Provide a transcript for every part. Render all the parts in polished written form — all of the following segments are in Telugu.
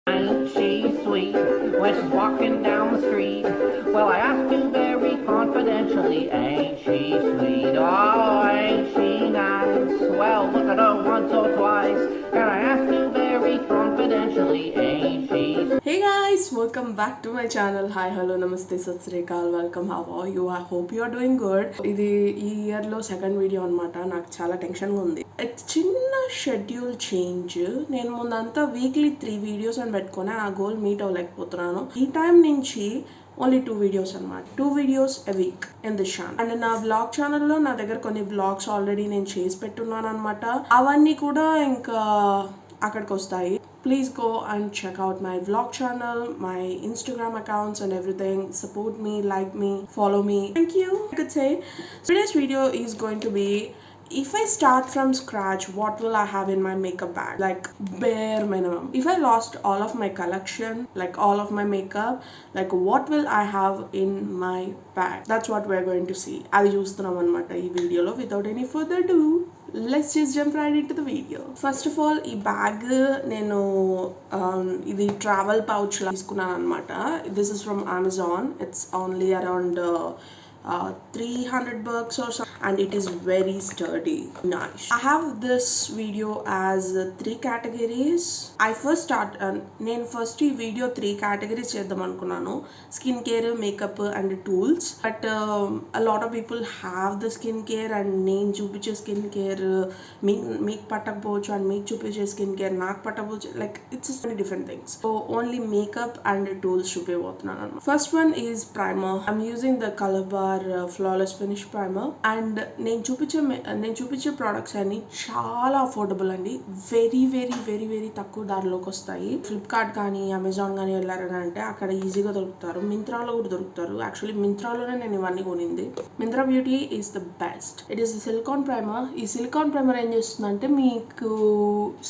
Ain't she sweet when she's walking down the street? Well, I asked you very confidentially, ain't she sweet? Oh, ain't she nice? Well, look at her once or twice, and I asked you very confidentially, ain't she? Hey guys, welcome back to my channel. Hi, hello, namaste, sat sri akal, welcome. How are you? I hope you are doing good. ఇది ఈ ఇయర్ లో సెకండ్ వీడియో అనమాట. నాకు చాలా టెన్షన్ గా ఉంది. చిన్న షెడ్యూల్ చేంజ్. నేను ముందంతా వీక్లీ 3 వీడియోస్ అని పెట్టుకుని ఆ గోల్ మీట్ అవ్వలేకపోతున్నాను. ఈ టైం నుంచి ఓన్లీ 2 వీడియోస్ అనమాట. 2 videos a week in this channel. And నా వ్లాగ్ ఛానల్లో నా దగ్గర కొన్ని వ్లాగ్స్ ఆల్రెడీ నేను చేసి పెట్టున్నాను అనమాట. అవన్నీ కూడా ఇంకా అక్కడికి వస్తాయి. Please go and check out my vlog channel, my Instagram accounts and everything. Support me, like me, follow me. Thank you. I could say today's video is going to be, if I start from scratch, what will I have in my makeup bag? Like bare minimum. If I lost all of my collection, like all of my makeup, like what will I have in my bag? That's what we're going to see. I'll use the video without any further ado. Let's just jump right into the video. First of all, ఈ బ్యాగ్ నేను ఇది ట్రావెల్ పౌచ్ లా తీసుకున్నాను అనమాట. This is from Amazon. It's only around $300 or something, and it is very sturdy, nice. I have this video as 3 categories. I first start నేను ఫస్ట్ ఈ వీడియో 3 categories చేద్దాం అనుకున్నాను. Skin care, makeup and tools. But a lot of people have the skin care, and నేను చూపించే స్కిన్ కేర్ మీకు పట్టకపోవచ్చు, అండ్ మీకు చూపించే స్కిన్ కేర్ నాకు పట్టకపోవచ్చు. Like it's different things. So only makeup and tools చూపించబోతున్నాను అనమాట. First one is primer. I'm using the colour bar flawless finish primer. And నేను చూపించే ప్రోడక్ట్స్ అన్ని చాలా అఫోర్డబుల్ అండి. వెరీ వెరీ వెరీ వెరీ తక్కువ దారిలోకి వస్తాయి. ఫ్లిప్కార్ట్ కానీ అమెజాన్ కానీ వెళ్ళారని అంటే అక్కడ ఈజీగా దొరుకుతారు. మింత్రాలో కూడా దొరుకుతారు. యాక్చువల్లీ మింత్రాలోనే నేను ఇవన్నీ కొనింది. Myntra beauty is the best. It is silicone primer. ఈ సిలికాన్ ప్రైమర్ ఏం చేస్తుందంటే మీకు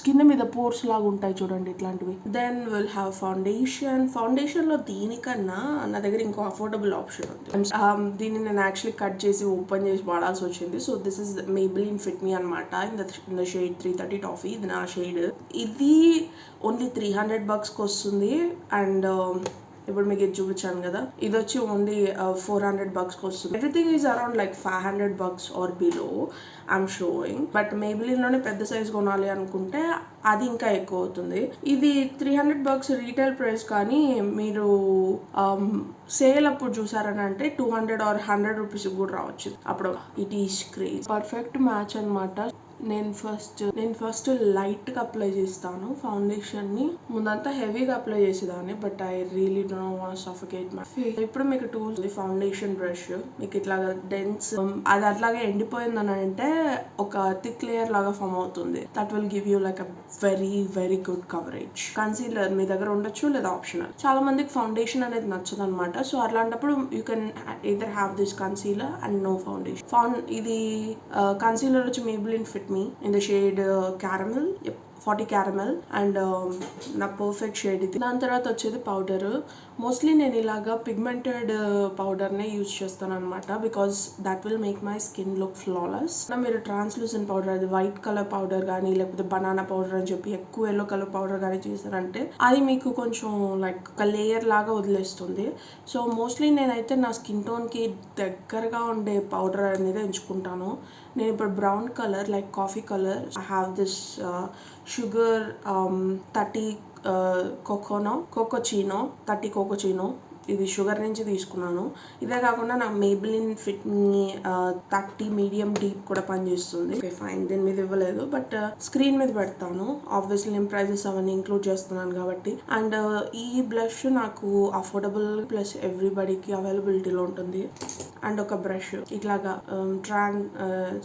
స్కిన్ మీద పోర్స్ లాగా ఉంటాయి చూడండి, ఇట్లాంటివి. దెన్ విల్ హ్యావ్ ఫౌండేషన్ లో దీనికన్నా నా దగ్గర ఇంకో అఫోర్డబుల్ ఆప్షన్ ఉంది. దీన్ని నేను యాక్చువల్లీ కట్ చేసి ఓపెన్ చేసి వాడాల్సి వచ్చింది. So this is Maybelline Fit Me అనమాట. In the shade 330 toffee. ఇది నా షేడ్. ఇది ఓన్లీ $300 వస్తుంది. అండ్ ఇప్పుడు మీకు ఇది చూపించాను కదా, ఇది వచ్చి ఓన్లీ $400 వస్తుంది. Everything is around like $500 or below I'm showing. But Maybelline పెద్ద సైజ్ కొనాలి అనుకుంటే అది ఇంకా ఎక్కువ అవుతుంది. ఇది $300 రీటైల్ ప్రైస్, కానీ మీరు సేల్ అప్పుడు చూసారని అంటే 200 or 100 రూపీస్ కూడా రావచ్చు అప్పుడు. It is craze. Perfect match అనమాట. నేను ఫస్ట్ లైట్గా అప్లై చేస్తాను ఫౌండేషన్ ని. ముందంతా హెవీగా అప్లై చేసేదాన్ని, but I really don't want suffocate my face. ఇప్పుడు మీకు టూల్స్, ఫౌండేషన్ బ్రష్ మీకు ఇట్లాగా డెన్స్ అది అట్లాగే ఎండిపోయిందని అంటే ఒక థిక్ లేయర్ లాగా ఫామ్ అవుతుంది. That will give you like a very very good coverage. Concealer మీ దగ్గర ఉండొచ్చు, లేదా ఆప్షనల్. చాలా మందికి ఫౌండేషన్ అనేది నచ్చదు అనమాట. సో అట్లాంటప్పుడు you can either have this concealer and no foundation. ఇది కన్సీలర్ వచ్చి Maybelline Fit Me in the shade caramel. 40 caramel and నా పర్ఫెక్ట్ షేడ్ ఇది. దాని తర్వాత వచ్చేది పౌడర్. మోస్ట్లీ నేను ఇలాగా పిగ్మెంటెడ్ పౌడర్నే యూజ్ చేస్తాను అనమాట, because that will make my skin look flawless. మీరు ట్రాన్స్లూసెంట్ పౌడర్, అది వైట్ కలర్ పౌడర్ కానీ లేకపోతే బనానా పౌడర్ అని చెప్పి ఎక్కువ ఎల్లో కలర్ పౌడర్ కానీ చేశారంటే అది మీకు కొంచెం లైక్ ఒక లేయర్ లాగా వదిలేస్తుంది. సో మోస్ట్లీ నేనైతే నా స్కిన్ టోన్కి దగ్గరగా ఉండే పౌడర్ అనేది ఎంచుకుంటాను. నేను ఇప్పుడు brown colour like coffee colour, I have this sugar 30 కోకోచీనో 30 కోకోచీనో. ఇది షుగర్ నుంచి తీసుకున్నాను. ఇదే కాకుండా నాకు Maybelline Fit Me 30 medium deep కూడా పనిచేస్తుంది. ఓకే ఫైన్, దీని మీద ఇవ్వలేదు, బట్ స్క్రీన్ మీద పెడతాను. ఆబ్వియస్లీ నేను ప్రైజెస్ అవన్నీ ఇంక్లూడ్ చేస్తున్నాను కాబట్టి. అండ్ ఈ బ్లష్ నాకు అఫోర్డబుల్ ప్లస్ ఎవ్రీబడికి అవైలబిలిటీలో ఉంటుంది. అండ్ ఒక బ్రష్ ఇట్లాగా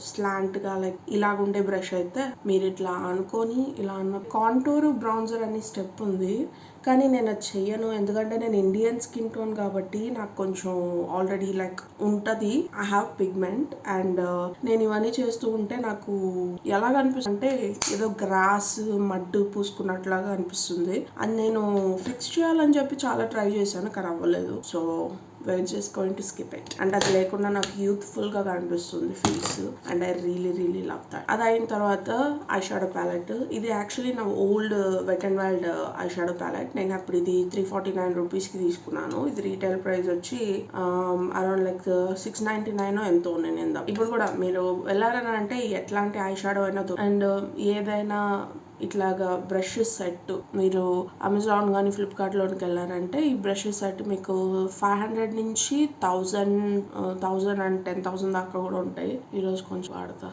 స్లాంట్ గా లైక్ ఇలాగుండే బ్రష్ అయితే మీరు ఇట్లా అనుకొని ఇలా అన్న కాంటూర్ బ్రౌన్జర్ అనే స్టెప్ ఉంది, కానీ నేను అది చెయ్యను. ఎందుకంటే నేను ఇండియన్ స్కిన్ టోన్ కాబట్టి నాకు కొంచెం ఆల్రెడీ లైక్ ఉంటుంది. I have pigment. అండ్ నేను ఇవన్నీ చేస్తూ ఉంటే నాకు ఎలాగ అనిపిస్తుంది అంటే ఏదో గ్రాస్ మడ్ పూసుకున్నట్లాగా అనిపిస్తుంది. అది నేను ఫిక్స్ చేయాలని చెప్పి చాలా ట్రై చేశాను, కానీ అవ్వలేదు. So we're just going to skip it. And అది లేకుండా నాకు యూత్ఫుల్గా కనిపిస్తుంది face, and I really love that. అది అయిన తర్వాత ఐ షాడో ప్యాలెట్. ఇది యాక్చువల్లీ నా old wet and wild eye shadow palette. నేను అప్పుడు ఇది 349 రూపీస్కి తీసుకున్నాను. ఇది రీటైల్ ప్రైస్ వచ్చి అరౌండ్ లైక్ 699 ఎంతో నేను. ఇప్పుడు కూడా మీరు వెళ్ళారని అంటే ఎట్లాంటి ఐ షాడో అయినా అండ్ ఏదైనా ఇట్లాగా బ్రషెస్ సెట్ మీరు అమెజాన్ కానీ ఫ్లిప్కార్ట్లోకి వెళ్ళారంటే ఈ బ్రషెస్ సెట్ మీకు 500 నుంచి 1000 అండ్ 10,000 దాకా కూడా ఉంటాయి. ఈరోజు కొంచెం వాడతా.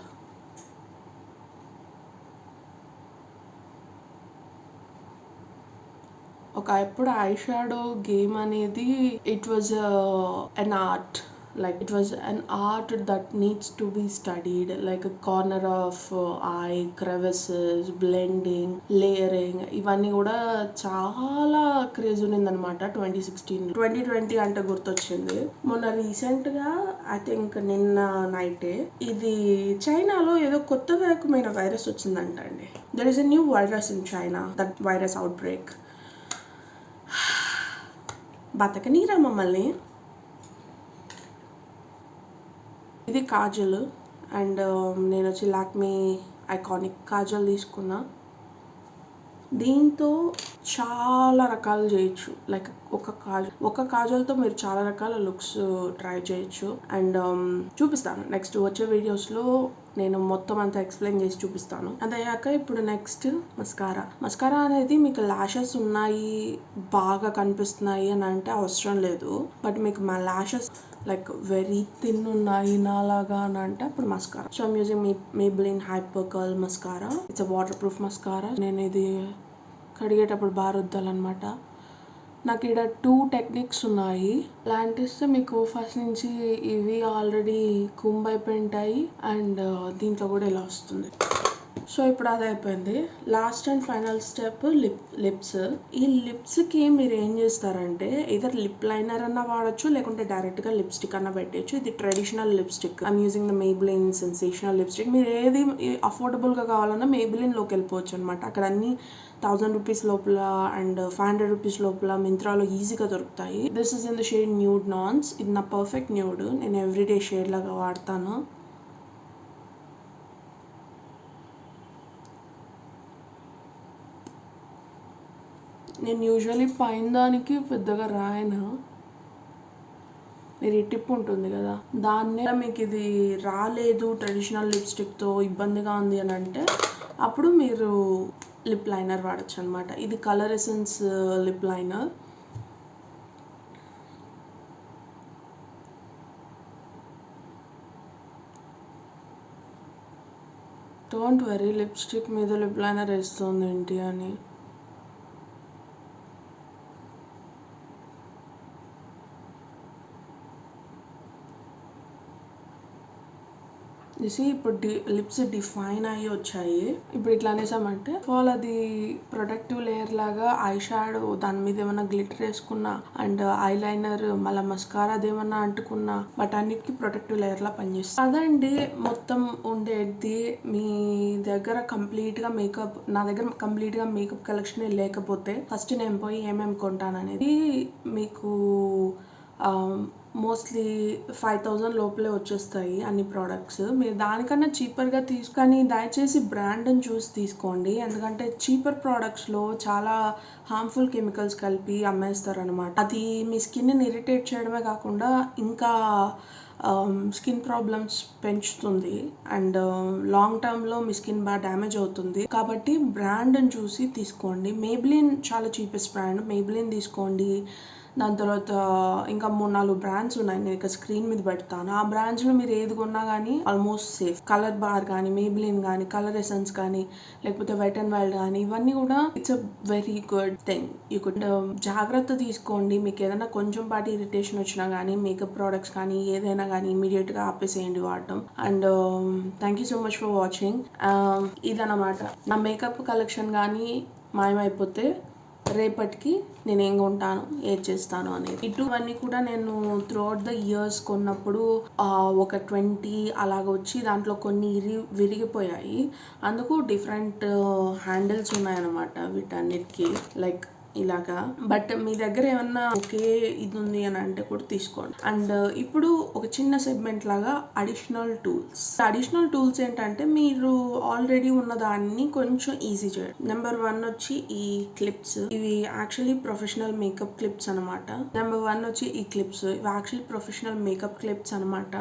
ఎప్పుడు ఐ షాడో గేమ్ అనేది it was an art. Like it was an art that needs to be studied, like a corner of eye, crevices, blending, layering. ఇవన్నీ కూడా చాలా క్రేజ్ ఉన్నిందనమాట 2020 అంటే గుర్తొచ్చింది. మొన్న రీసెంట్గా ఐ థింక్ నిన్న నైటే ఇది చైనాలో ఏదో కొత్త రకమైన వైరస్ వచ్చిందంట అండి. There is a new virus in China, that virus outbreak. బతకనీరా మమ్మల్ని. ఇది కాజల్, అండ్ నేను వచ్చి లాక్మీ ఐకానిక్ కాజల్ తీసుకున్నా. దీంతో చాలా రకాలు చేయొచ్చు. లైక్ ఒక కాజల్తో మీరు చాలా రకాల లుక్స్ ట్రై చేయొచ్చు. అండ్ చూపిస్తాను నెక్స్ట్ వచ్చే వీడియోస్లో. నేను మొత్తం అంతా ఎక్స్ప్లెయిన్ చేసి చూపిస్తాను. అదయ్యాక ఇప్పుడు నెక్స్ట్ మస్కారా అనేది మీకు లాషెస్ ఉన్నాయి, బాగా కనిపిస్తున్నాయి అని అంటే అవసరం లేదు. బట్ మీకు మా లాషెస్ లైక్ వెరీ థిన్ ఉన్నాయి నాలాగా అని అంటే అప్పుడు mascara. So I'm using Maybelline Hyper Curl mascara. It's a water proof mascara. నేను ఇది కడిగేటప్పుడు బాగా రుద్దాలన్నమాట. నాకు ఇక్కడ 2 టెక్నిక్స్ ఉన్నాయి. లాంటిస్తే మీకు ఫస్ట్ నుంచి ఇవి ఆల్రెడీ కుంబ్ అయిపోయింటాయి, అండ్ దీంట్లో కూడా ఇలా వస్తుంది. సో ఇప్పుడు అది అయిపోయింది. Last and final step lips. ఈ లిప్స్కి మీరు ఏం చేస్తారంటే ఇదర్ లిప్ లైనర్ అన్నా వాడచ్చు, లేకుంటే డైరెక్ట్గా లిప్స్టిక్ అన్నా పెట్టచ్చు. ఇది traditional lipstick. I'm using the Maybelline sensational lipstick. మీరు ఏది అఫోర్డబుల్గా కావాలన్నా Maybellineలోకి వెళ్ళిపోవచ్చు అనమాట. అక్కడ అన్ని 1000 రూపీస్ లోపల అండ్ 500 రూపీస్ లోపల మింత్రాలో ఈజీగా దొరుకుతాయి. This is in the shade nude naans. ఇది నా పర్ఫెక్ట్ న్యూడ్. నేను ఎవ్రీడే షేడ్ లాగా వాడతాను. నేను యూజువల్లీ పైన దానికి పెద్దగా రాయను. మీరు ఈ టిప్ ఉంటుంది కదా, దాన్నే మీకు ఇది రాలేదు ట్రెడిషనల్ లిప్స్టిక్తో ఇబ్బందిగా ఉంది అని అంటే అప్పుడు మీరు లిప్ లైనర్ వాడచ్చు అనమాట. ఇది colour essence lip liner. Don't worry lipstick మీద లిప్ లైనర్ వేస్తుంది ఏంటి అని. చూసి ఇప్పుడు లిప్స్ డిఫైన్ అయ్యి వచ్చాయి. ఇప్పుడు ఇట్లా అనేసామంటే అది ప్రొటెక్టివ్ లేయర్ లాగా ఐ షాడో దాని మీద ఏమైనా గ్లిటర్ వేసుకున్నా అండ్ ఐ లైనర్ మళ్ళీ మస్కారా అదేమన్నా అంటుకున్నా బట్ అన్నిటికీ ప్రొటెక్టివ్ లేయర్ లా పనిచేస్తుంది. అదండి మొత్తం ఉండేది. మీ దగ్గర కంప్లీట్గా మేకప్, నా దగ్గర కంప్లీట్గా మేకప్ కలెక్షన్ లేకపోతే ఫస్ట్ నేను పోయి ఏమేమి కొంటాను అనేది మీకు మోస్ట్లీ 5000 లోపలే వచ్చేస్తాయి అన్ని ప్రోడక్ట్స్. మీరు దానికన్నా చీపర్గా తీసుకొని దయచేసి బ్రాండ్ని చూసి తీసుకోండి. ఎందుకంటే చీపర్ ప్రోడక్ట్స్లో చాలా హార్మ్ఫుల్ కెమికల్స్ కలిపి అమ్మేస్తారు అనమాట. అది మీ స్కిన్ని ఇరిటేట్ చేయడమే కాకుండా ఇంకా స్కిన్ ప్రాబ్లమ్స్ పెంచుతుంది అండ్ లాంగ్ టర్మ్లో మీ స్కిన్ బాగా డ్యామేజ్ అవుతుంది. కాబట్టి బ్రాండ్ని చూసి తీసుకోండి. Maybelline చాలా చీపెస్ట్ బ్రాండ్. Maybelline తీసుకోండి. దాని తర్వాత ఇంకా 3-4 బ్రాండ్స్ ఉన్నాయి, నేను ఇక్కడ స్క్రీన్ మీద పెడతాను. ఆ బ్రాండ్స్లో మీరు ఏది కొన్నా కానీ ఆల్మోస్ట్ సేఫ్. కలర్ బార్ కానీ, Maybelline కానీ, కలర్ ఎసెన్స్ కానీ, లేకపోతే వెట్ అండ్ వైల్డ్ కానీ, ఇవన్నీ కూడా it's a very good thing. You could జాగ్రత్త తీసుకోండి. మీకు ఏదైనా కొంచెం పాటి ఇరిటేషన్ వచ్చినా కానీ, మేకప్ ప్రోడక్ట్స్ కానీ ఏదైనా కానీ ఇమీడియట్గా ఆపేసేయండి వాడటం. And thank you so much for watching. ఇదన్నమాట నా మేకప్ కలెక్షన్. కానీ మాయమైపోతే రేపటికి నేను ఏం కొంటాను, ఏది చేస్తాను అనేది. ఇటువన్నీ కూడా నేను త్రూఅవుట్ ద ఇయర్స్ కొన్నప్పుడు ఒక 20 అలాగ వచ్చి దాంట్లో కొన్ని విరిగిపోయాయి. అందుకు డిఫరెంట్ హ్యాండిల్స్ ఉన్నాయన్నమాట వీటన్నిటికీ. లైక్ ఇలాగా. బట్ మీ దగ్గర ఏమన్నా ఒకే ఇది ఉంది అని అంటే కూడా తీసుకోండి. అండ్ ఇప్పుడు ఒక చిన్న సెగ్మెంట్ లాగా అడిషనల్ టూల్స్ ఏంటంటే మీరు ఆల్రెడీ ఉన్న దాన్ని కొంచెం ఈజీ చేయండి. నెంబర్ 1 వచ్చి ఈ క్లిప్స్. ఇవి యాక్చువల్లీ ప్రొఫెషనల్ మేకప్ క్లిప్స్ అనమాట. నెంబర్ 1 వచ్చి ఈ క్లిప్స్. ఇవి యాక్చువల్లీ ప్రొఫెషనల్ మేకప్ క్లిప్స్ అనమాట.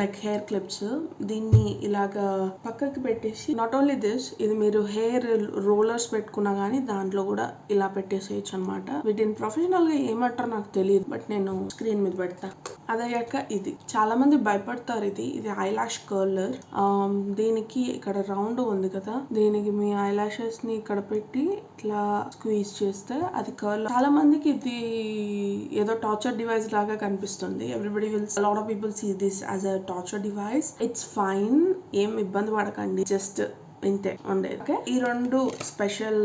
Like hair clips. దీన్ని ఇలాగా పక్కకి పెట్టేసి నాట్ ఓన్లీ దిస్, ఇది మీరు హెయిర్ రోలర్స్ పెట్టుకున్నా కానీ దాంట్లో కూడా ఇలా పెట్టేసేయచ్చు అనమాట. వీటిని ప్రొఫెషనల్ గా ఏమంటారో నాకు తెలియదు, బట్ నేను స్క్రీన్ మీద పెడతా. అదయ్యాక ఇది చాలా మంది భయపడతారు. ఇది ఐలాష్ కర్లర్. దీనికి ఇక్కడ రౌండ్ ఉంది కదా, దీనికి మీ ఐలాషెస్ ని ఇక్కడ పెట్టి ఇట్లా స్క్వీజ్ చేస్తే అది కర్ల్. చాలా మందికి ఇది ఏదో టార్చర్ డివైస్ లాగా కనిపిస్తుంది. Everybody wills lot of people see this as a torture device. It's fine, ఏం ఇబ్బంది పడకండి, జస్ట్ ఇంతే ఉండేది. ఓకే, ఈ 2 స్పెషల్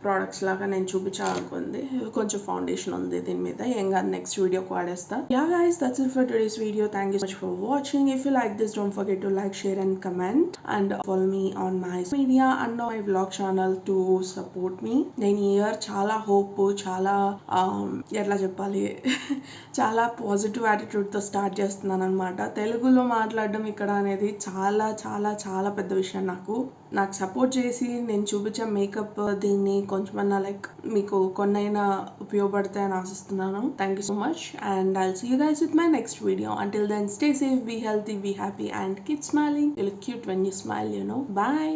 ప్రోడక్ట్స్ లాగా నేను చూపించాలనుకుంది. కొంచెం ఫౌండేషన్ ఉంది దీని మీద, ఏం కాదు నెక్స్ట్ వీడియోకి వాడేస్తా. Yeah guys, that's it for today's video. Thank you so much for watching. If you like this, don't forget to like, share and comment and follow me on my media and my vlog channel to support me. నేను ఈ ఇయర్ చాలా హోప్, చాలా ఎట్లా చెప్పాలి చాలా పాజిటివ్ యాటిట్యూడ్ తో స్టార్ట్ చేస్తున్నాను అనమాట. తెలుగులో మాట్లాడడం ఇక్కడ అనేది చాలా చాలా చాలా పెద్ద విషయం. నాకు సపోర్ట్ చేసి నేను చూపించే మేకప్ దీన్ని కొంచెమన్నా లైక్ మీకు కొన్నైనా ఉపయోగపడతాయని ఆశిస్తున్నాను. Thank you so much and I'll see you guys with my next video. Until then, stay safe, be healthy, be happy and keep smiling. You look cute when you smile, you know. Bye.